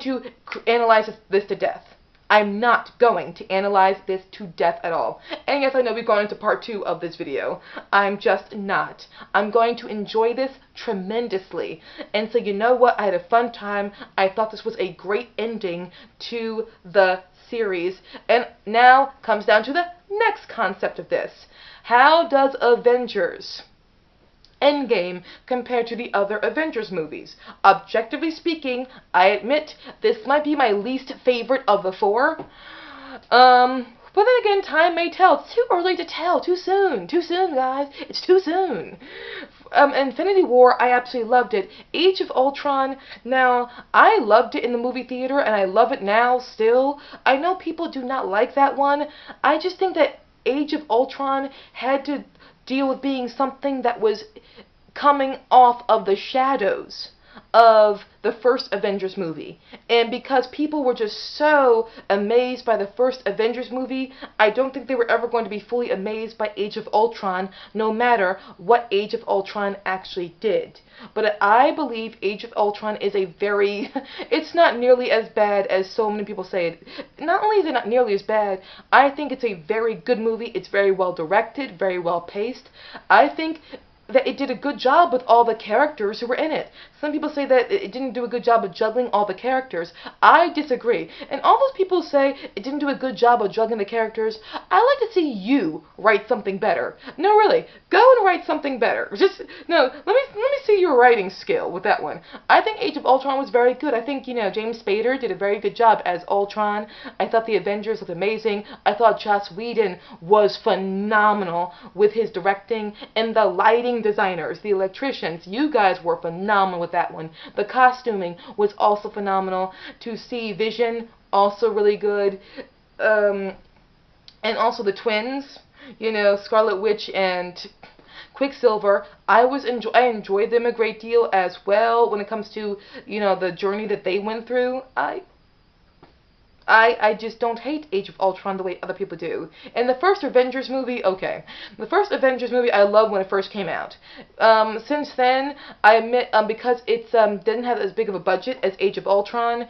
to analyze this to death. I'm not going to analyze this to death at all. And yes, I know we've gone into part 2 of this video. I'm just not. I'm going to enjoy this tremendously. And so you know what? I had a fun time. I thought this was a great ending to the series. And now comes down to the next concept of this. How does Avengers Endgame compared to the other Avengers movies? Objectively speaking, I admit this might be my least favorite of the 4. But then again, time may tell. It's too early to tell. Too soon. Too soon, guys. It's too soon. Infinity War, I absolutely loved it. Age of Ultron, now, I loved it in the movie theater, and I love it now still. I know people do not like that one. I just think that Age of Ultron had to deal with being something that was coming off of the shadows of the first Avengers movie. And because people were just so amazed by the first Avengers movie, I don't think they were ever going to be fully amazed by Age of Ultron, no matter what Age of Ultron actually did. But I believe Age of Ultron is a very, it's not nearly as bad as so many people say it. Not only is it not nearly as bad, I think it's a very good movie. It's very well directed, very well paced. I think that it did a good job with all the characters who were in it. Some people say that it didn't do a good job of juggling all the characters. I disagree. And all those people who say it didn't do a good job of juggling the characters, I like to see you write something better. No, really, go and write something better. Let me see your writing skill with that one. I think Age of Ultron was very good. I think, James Spader did a very good job as Ultron. I thought the Avengers looked amazing. I thought Joss Whedon was phenomenal with his directing, and the lighting designers, the electricians, you guys were phenomenal with that one. The costuming was also phenomenal. To see Vision, also really good. And also the twins, Scarlet Witch and Quicksilver. I enjoyed them a great deal as well when it comes to, the journey that they went through. I just don't hate Age of Ultron the way other people do. And the first Avengers movie, okay. The first Avengers movie I loved when it first came out. Since then, I admit, because it didn't have as big of a budget as Age of Ultron,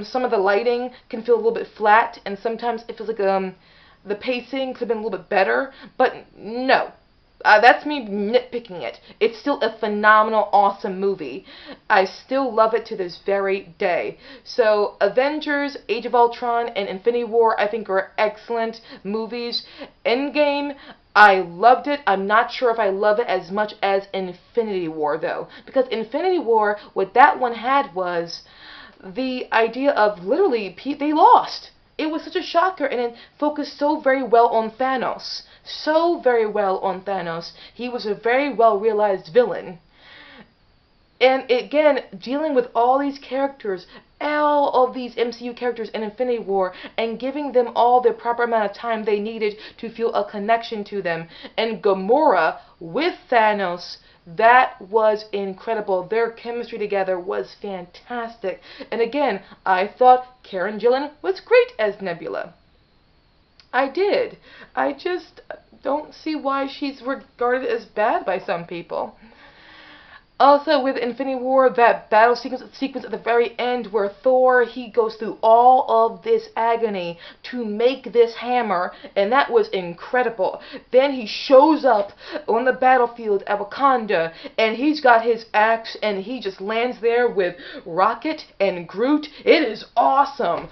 some of the lighting can feel a little bit flat, and sometimes it feels like the pacing could have been a little bit better, but no. That's me nitpicking it. It's still a phenomenal, awesome movie. I still love it to this very day. So, Avengers, Age of Ultron, and Infinity War, I think, are excellent movies. Endgame, I loved it. I'm not sure if I love it as much as Infinity War, though. Because Infinity War, what that one had was the idea of literally, they lost. It was such a shocker, and it focused so very well on Thanos. So very well on Thanos. He was a very well realized villain. And again, dealing with all these characters, all of these MCU characters in Infinity War, and giving them all the proper amount of time they needed to feel a connection to them. And Gamora with Thanos, that was incredible. Their chemistry together was fantastic. And again, I thought Karen Gillan was great as Nebula. I did. I just don't see why she's regarded as bad by some people. Also, with Infinity War, that battle sequence at the very end where Thor, he goes through all of this agony to make this hammer, and that was incredible. Then he shows up on the battlefield at Wakanda, and he's got his axe, and he just lands there with Rocket and Groot. It is awesome.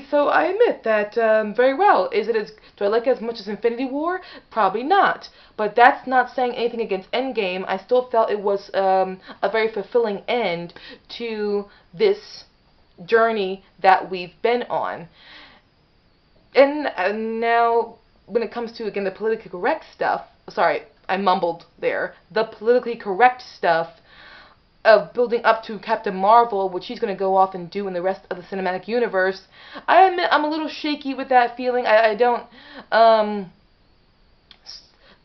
So I admit that very well. Do I like it as much as Infinity War? Probably not. But that's not saying anything against Endgame. I still felt it was a very fulfilling end to this journey that we've been on. And now, when it comes to, again, the politically correct stuff, sorry, I mumbled there, the politically correct stuff of building up to Captain Marvel, which she's going to go off and do in the rest of the cinematic universe, I admit I'm a little shaky with that feeling. I don't,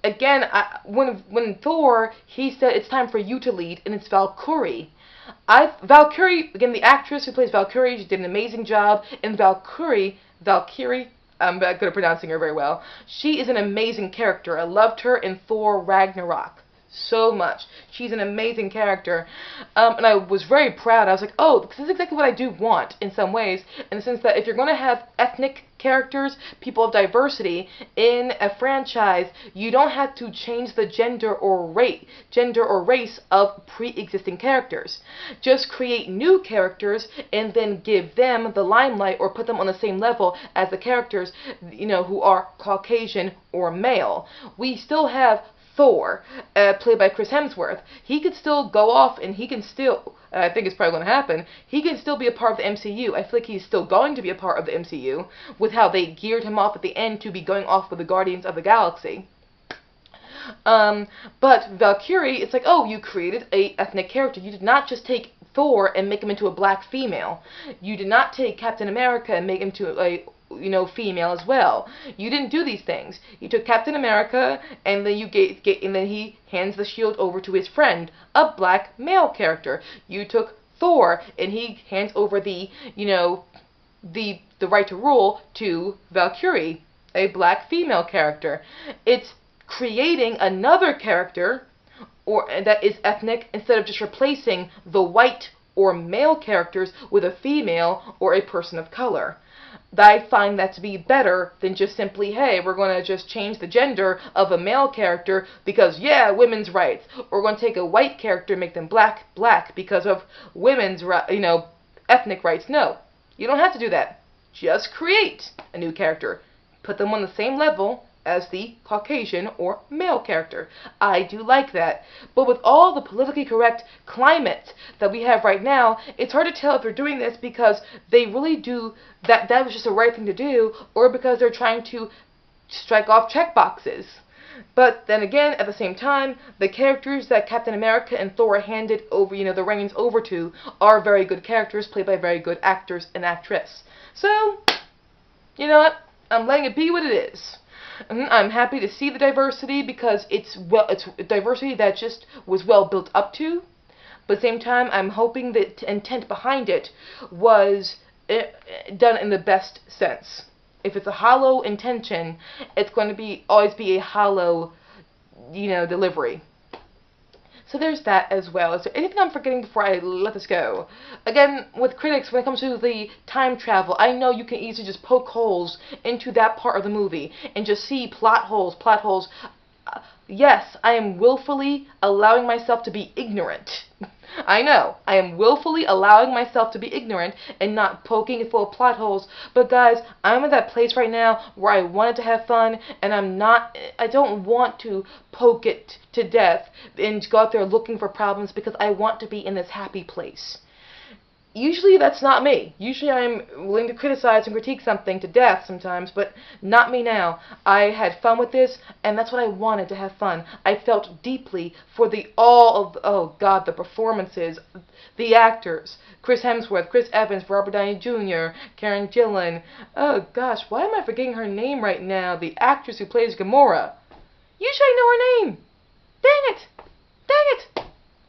again, when Thor, he said it's time for you to lead, and it's Valkyrie. Valkyrie, again, the actress who plays Valkyrie, she did an amazing job, and Valkyrie, I'm good at pronouncing her very well. She is an amazing character. I loved her in Thor Ragnarok. so much. She's an amazing character. And I was very proud. I was like, oh, this is exactly what I do want in some ways, in the sense that if you're going to have ethnic characters, people of diversity in a franchise, you don't have to change the gender or race of pre-existing characters. Just create new characters and then give them the limelight or put them on the same level as the characters, who are Caucasian or male. We still have Thor, played by Chris Hemsworth. He could still go off and he can still, I think it's probably going to happen, he can still be a part of the MCU. I feel like he's still going to be a part of the MCU with how they geared him off at the end to be going off with the Guardians of the Galaxy. But Valkyrie, it's like, oh, you created a ethnic character. You did not just take Thor and make him into a black female. You did not take Captain America and make him to a female as well. You didn't do these things. You took Captain America and then and then he hands the shield over to his friend, a black male character. You took Thor and he hands over the right to rule to Valkyrie, a black female character. It's creating another character that is ethnic instead of just replacing the white or male characters with a female or a person of color. I find that to be better than just simply, hey, we're going to just change the gender of a male character because, yeah, women's rights. Or we're going to take a white character and make them black because of women's, ethnic rights. No, you don't have to do that. Just create a new character. Put them on the same level as the Caucasian or male character. I do like that. But with all the politically correct climate that we have right now, it's hard to tell if they're doing this because they really do that was just the right thing to do, or because they're trying to strike off check boxes. But then again, at the same time, the characters that Captain America and Thor handed over, the reins over to, are very good characters played by very good actors and actress. So, you know what? I'm letting it be what it is. I'm happy to see the diversity because it's diversity that just was well built up to. But at the same time, I'm hoping that the intent behind it was done in the best sense. If it's a hollow intention, it's going to always be a hollow, delivery. So there's that as well. Is there anything I'm forgetting before I let this go? Again, with critics, when it comes to the time travel, I know you can easily just poke holes into that part of the movie and just see plot holes. Yes, I am willfully allowing myself to be ignorant. I know, I am willfully allowing myself to be ignorant and not poking it full of plot holes. But guys, I'm in that place right now where I wanted to have fun, and I don't want to poke it to death and go out there looking for problems because I want to be in this happy place. Usually that's not me. Usually I'm willing to criticize and critique something to death sometimes, but not me now. I had fun with this, and that's what I wanted, to have fun. I felt deeply for the performances, the actors, Chris Hemsworth, Chris Evans, Robert Downey Jr., Karen Gillan. Oh gosh, why am I forgetting her name right now? The actress who plays Gamora. Usually I know her name. Dang it! Dang it!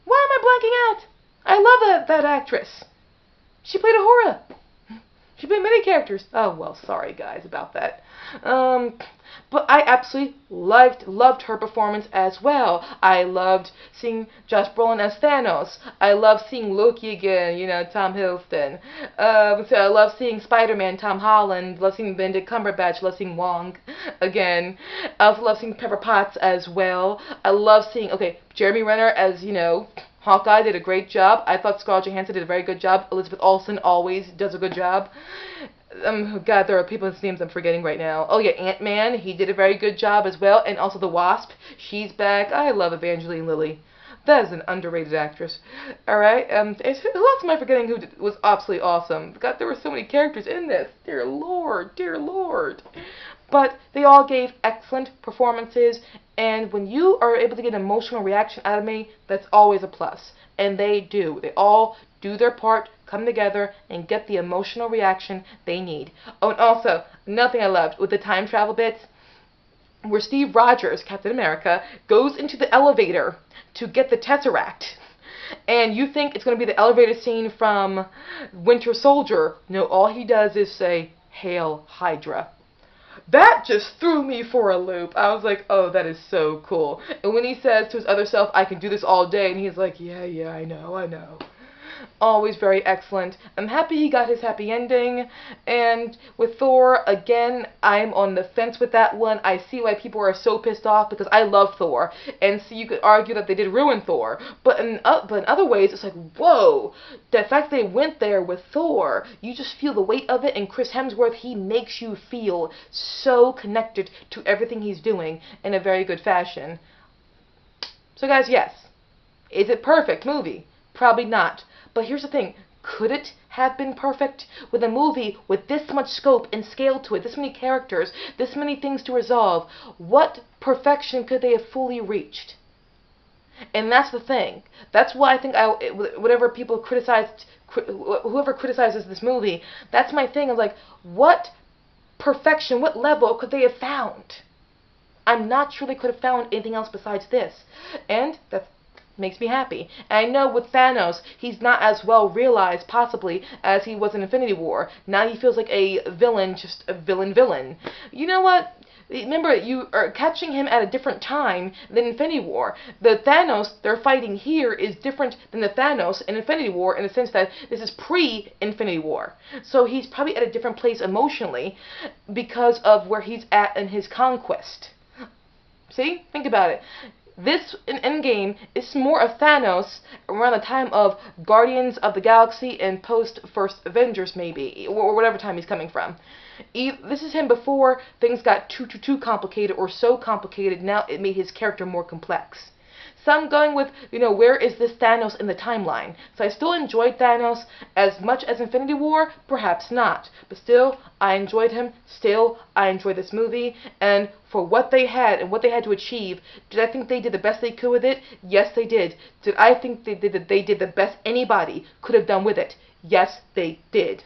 Why am I blanking out? I love that actress. She played Ahura. She played many characters. Oh, well, sorry, guys, about that. But I absolutely loved her performance as well. I loved seeing Josh Brolin as Thanos. I loved seeing Loki again, Tom Hiddleston. So I love seeing Spider-Man, Tom Holland. Love seeing Benedict Cumberbatch. Love seeing Wong again. I also love seeing Pepper Potts as well. I love seeing, Jeremy Renner as, Hawkeye did a great job. I thought Scarlett Johansson did a very good job. Elizabeth Olsen always does a good job. God, there are people whose names I'm forgetting right now. Oh yeah, Ant-Man, he did a very good job as well. And also the Wasp, she's back. I love Evangeline Lilly. That is an underrated actress. Alright, who else am I forgetting who was absolutely awesome? God, there were so many characters in this. Dear Lord, dear Lord. But they all gave excellent performances, and when you are able to get an emotional reaction out of me, that's always a plus. And they do. They all do their part, come together, and get the emotional reaction they need. Oh, and also, another thing I loved with the time travel bits, where Steve Rogers, Captain America, goes into the elevator to get the Tesseract. And you think it's going to be the elevator scene from Winter Soldier. No, all he does is say, "Hail Hydra." that just threw me for a loop. I was like, oh, that is so cool. And when he says to his other self, I can do this all day, and he's like, yeah, I know. Always very excellent. I'm happy he got his happy ending. And with Thor, again, I'm on the fence with that one. I see why people are so pissed off because I love Thor. And so you could argue that they did ruin Thor. But in other ways, it's like, whoa. The fact they went there with Thor, you just feel the weight of it. And Chris Hemsworth, he makes you feel so connected to everything he's doing in a very good fashion. So guys, yes. Is it perfect movie? Probably not. But here's the thing, could it have been perfect? With a movie with this much scope and scale to it, this many characters, this many things to resolve, what perfection could they have fully reached? And that's the thing. That's why I think whatever people criticized, whoever criticizes this movie, that's my thing. I'm like, what perfection, what level could they have found? I'm not sure they could have found anything else besides this. And that's makes me happy. And I know with Thanos, he's not as well realized, possibly, as he was in Infinity War. Now he feels like a villain, just a villain. You know what? Remember, you are catching him at a different time than Infinity War. The Thanos they're fighting here is different than the Thanos in Infinity War in the sense that this is pre-Infinity War. So he's probably at a different place emotionally because of where he's at in his conquest. See? Think about it. This, in Endgame, is more of Thanos around the time of Guardians of the Galaxy and post-First Avengers, maybe, or whatever time he's coming from. This is him before things got too complicated or so complicated, now it made his character more complex. So I'm going with, where is this Thanos in the timeline? So I still enjoyed Thanos as much as Infinity War? Perhaps not. But still, I enjoyed him. Still, I enjoyed this movie. And for what they had and what they had to achieve, did I think they did the best they could with it? Yes, they did. Did I think they did the best anybody could have done with it? Yes, they did.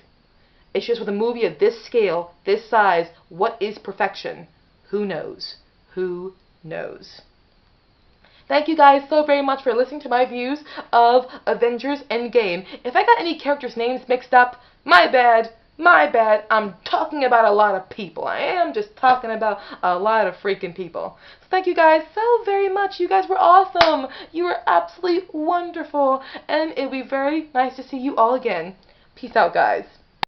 It's just with a movie of this scale, this size, what is perfection? Who knows? Who knows? Thank you guys so very much for listening to my views of Avengers Endgame. If I got any characters' names mixed up, my bad. My bad. I'm talking about a lot of people. I am just talking about a lot of freaking people. So thank you guys so very much. You guys were awesome. You were absolutely wonderful. And it'll be very nice to see you all again. Peace out, guys.